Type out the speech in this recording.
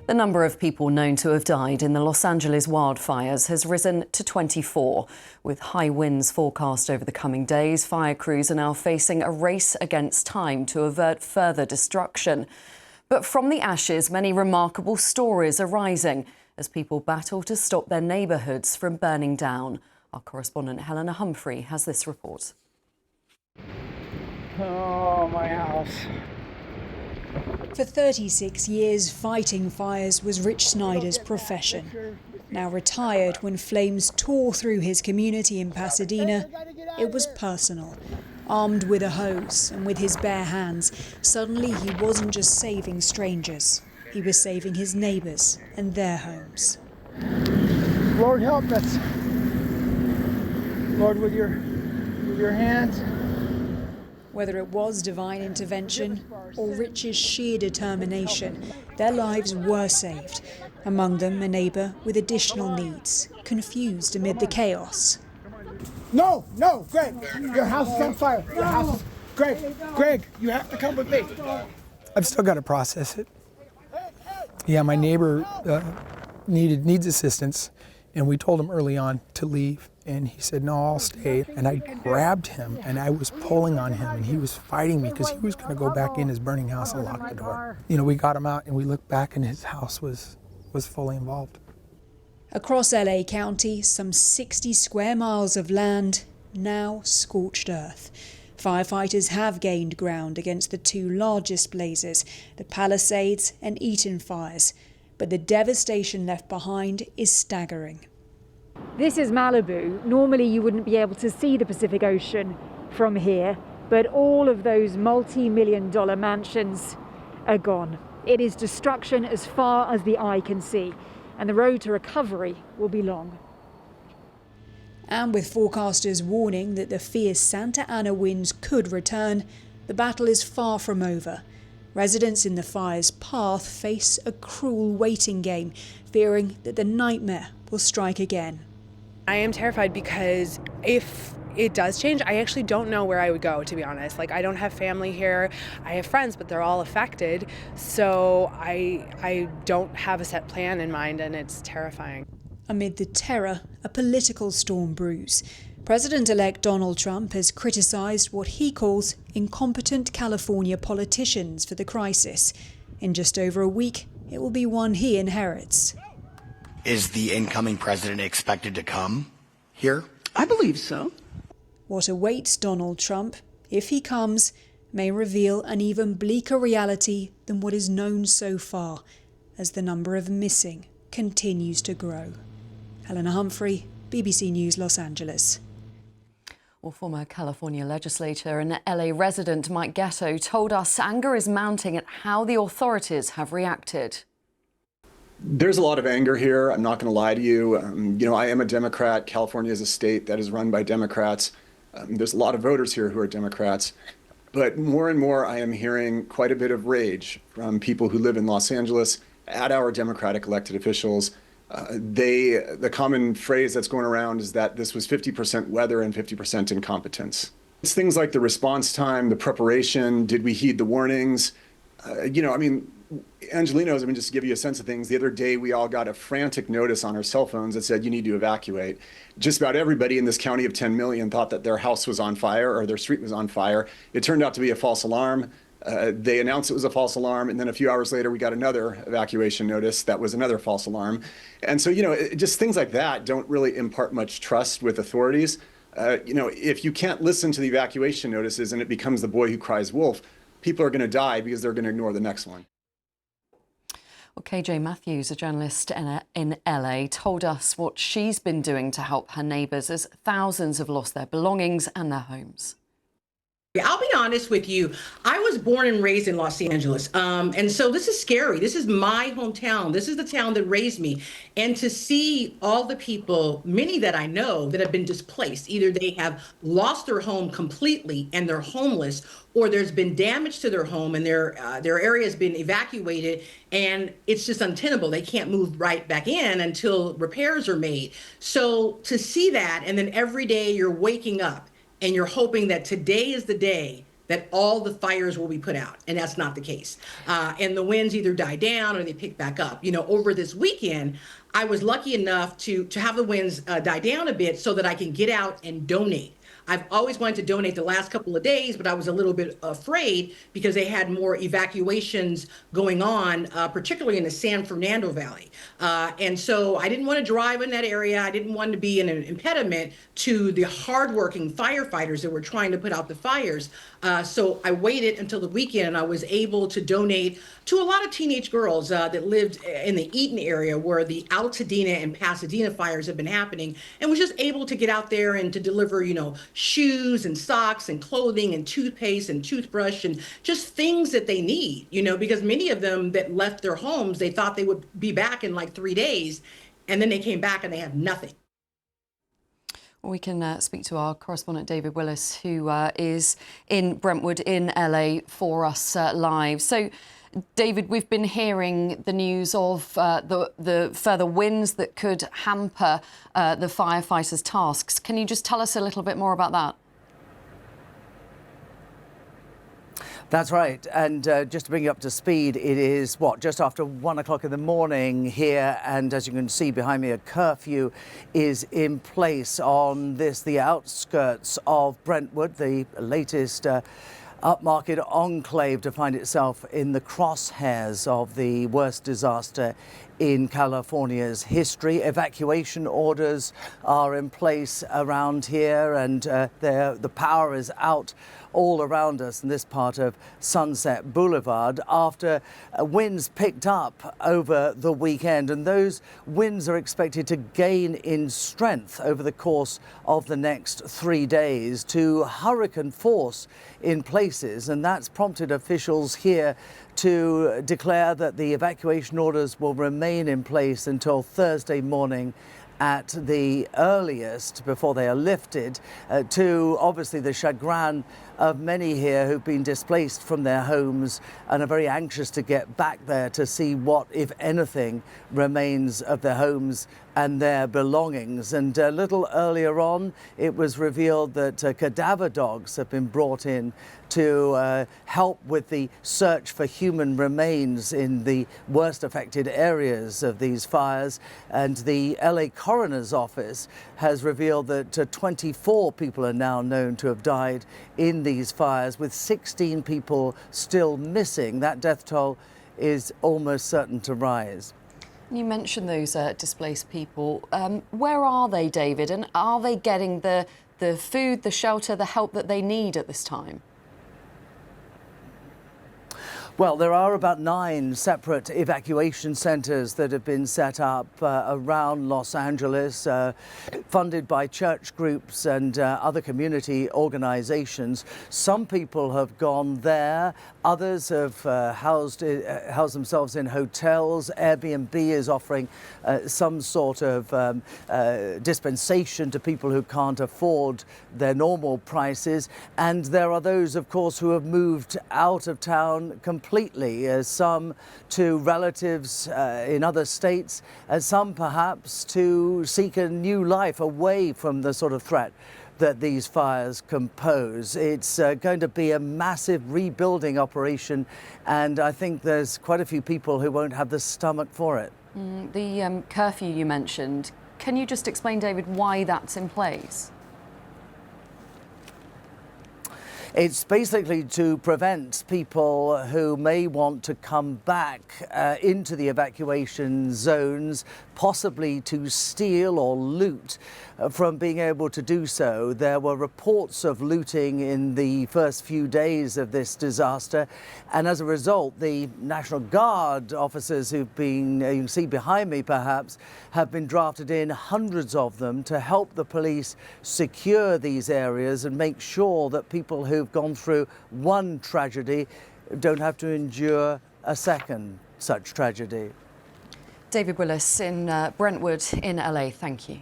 The number of people known to have died in the Los Angeles wildfires has risen to 24. With high winds forecast over the coming days, fire crews are now facing a race against time to avert further destruction. But from the ashes, many remarkable stories are rising as people battle to stop their neighbourhoods from burning down. Our correspondent Helena Humphrey has this report. Oh, my house. For 36 years, fighting fires was Rich Snyder's profession. Now retired, when flames tore through his community in Pasadena, it was personal. Armed with a hose and with his bare hands, suddenly he wasn't just saving strangers. He was saving his neighbours and their homes. Lord, help us. Lord, with your hands. Whether it was divine intervention or Rich's sheer determination, their lives were saved. Among them, a neighbour with additional needs, confused amid the chaos. No, Greg, your house is on fire. Your house is... Greg, you have to come with me. I've still got to process it. Yeah, my neighbor needs assistance, and we told him early on to leave. And he said, no, I'll stay. And I grabbed him and I was pulling on him and he was fighting me because he was going to go back in his burning house and lock the door. You know, we got him out and we looked back and his house was fully involved. Across LA County, some 60 square miles of land, now scorched earth. Firefighters have gained ground against the two largest blazes, the Palisades and Eaton fires. But the devastation left behind is staggering. This is Malibu. Normally you wouldn't be able to see the Pacific Ocean from here, but all of those multi-million-dollar mansions are gone. It is destruction as far as the eye can see, and the road to recovery will be long. And with forecasters warning that the fierce Santa Ana winds could return, the battle is far from over. Residents in the fire's path face a cruel waiting game, fearing that the nightmare will strike again. I am terrified because if it does change, I actually don't know where I would go, to be honest. Like, I don't have family here. I have friends, but they're all affected. So I don't have a set plan in mind, and it's terrifying. Amid the terror, a political storm brews. President-elect Donald Trump has criticised what he calls incompetent California politicians for the crisis. In just over a week, it will be one he inherits. Is the incoming president expected to come here? I believe so. What awaits Donald Trump, if he comes, may reveal an even bleaker reality than what is known so far, as the number of missing continues to grow. Helena Humphrey, BBC News, Los Angeles. Well, former California legislator and LA resident Mike Gatto told us anger is mounting at how the authorities have reacted. There's a lot of anger here. I'm not going to lie to you. I am a Democrat. California is a state that is run by Democrats. There's a lot of voters here who are Democrats. But more and more, I am hearing quite a bit of rage from people who live in Los Angeles at our Democratic elected officials. The common phrase that's going around is that this was 50% weather and 50% incompetence. It's things like the response time, the preparation, did we heed the warnings? Angelinos, just to give you a sense of things, the other day we all got a frantic notice on our cell phones that said you need to evacuate. Just about everybody in this county of 10 million thought that their house was on fire or their street was on fire. It turned out to be a false alarm. They announced it was a false alarm, and then a few hours later we got another evacuation notice that was another false alarm. And so, just things like that don't really impart much trust with authorities. If you can't listen to the evacuation notices and it becomes the boy who cries wolf, people are going to die because they're going to ignore the next one. Well, KJ Matthews, a journalist in LA, told us what she's been doing to help her neighbours as thousands have lost their belongings and their homes. I'll be honest with you. I was born and raised in Los Angeles. And so this is scary. This is my hometown. This is the town that raised me. And to see all the people, many that I know, that have been displaced, either they have lost their home completely and they're homeless, or there's been damage to their home and their area has been evacuated and it's just untenable. They can't move right back in until repairs are made. So to see that, and then every day you're waking up and you're hoping that today is the day that all the fires will be put out, and that's not the case. And the winds either die down or they pick back up. You know, over this weekend, I was lucky enough to have the winds die down a bit so that I can get out and donate. I've always wanted to donate the last couple of days, but I was a little bit afraid because they had more evacuations going on, particularly in the San Fernando Valley. And so I didn't want to drive in that area. I didn't want to be an impediment to the hardworking firefighters that were trying to put out the fires. So I waited until the weekend, and I was able to donate to a lot of teenage girls that lived in the Eaton area where the Altadena and Pasadena fires have been happening, and was just able to get out there and to deliver, you know, shoes and socks and clothing and toothpaste and toothbrush and just things that they need, you know, because many of them that left their homes, they thought they would be back in like 3 days, and then they came back and they have nothing. We can speak to our correspondent David Willis, who is in Brentwood in LA for us live. So, David, we've been hearing the news of the further winds that could hamper the firefighters' tasks. Can you just tell us a little bit more about that? That's right. And just to bring you up to speed, it is, just after 1 o'clock in the morning here. And as you can see behind me, a curfew is in place on the outskirts of Brentwood, the latest upmarket enclave to find itself in the crosshairs of the worst disaster in California's history. Evacuation orders are in place around here, and the power is out all around us in this part of Sunset Boulevard after winds picked up over the weekend, and those winds are expected to gain in strength over the course of the next 3 days to hurricane force in places, and that's prompted officials here to declare that the evacuation orders will remain in place until Thursday morning at the earliest before they are lifted, to obviously the chagrin of many here who've been displaced from their homes and are very anxious to get back there to see what, if anything, remains of their homes and their belongings. And a little earlier on, it was revealed that cadaver dogs have been brought in to help with the search for human remains in the worst affected areas of these fires. And the LA Coroner's Office has revealed that 24 people are now known to have died in these fires, with 16 people still missing. That death toll is almost certain to rise. You mentioned those displaced people. Where are they, David? And are they getting the food, the shelter, the help that they need at this time? Well, there are about 9 separate evacuation centers that have been set up around Los Angeles, funded by church groups and other community organizations. Some people have gone there. Others have housed themselves in hotels. Airbnb is offering some sort of dispensation to people who can't afford their normal prices. And there are those, of course, who have moved out of town completely, some to relatives in other states, some perhaps to seek a new life away from the sort of threat that these fires can pose. It's going to be a massive rebuilding operation, and I think there's quite a few people who won't have the stomach for it. The curfew you mentioned, can you just explain, David, why that's in place? It's basically to prevent people who may want to come back into the evacuation zones, possibly to steal or loot, from being able to do so. There were reports of looting in the first few days of this disaster, and as a result, the National Guard officers who've been, you can see behind me perhaps, have been drafted in, hundreds of them, to help the police secure these areas and make sure that people who've gone through one tragedy don't have to endure a second such tragedy. David Willis in Brentwood in LA, thank you.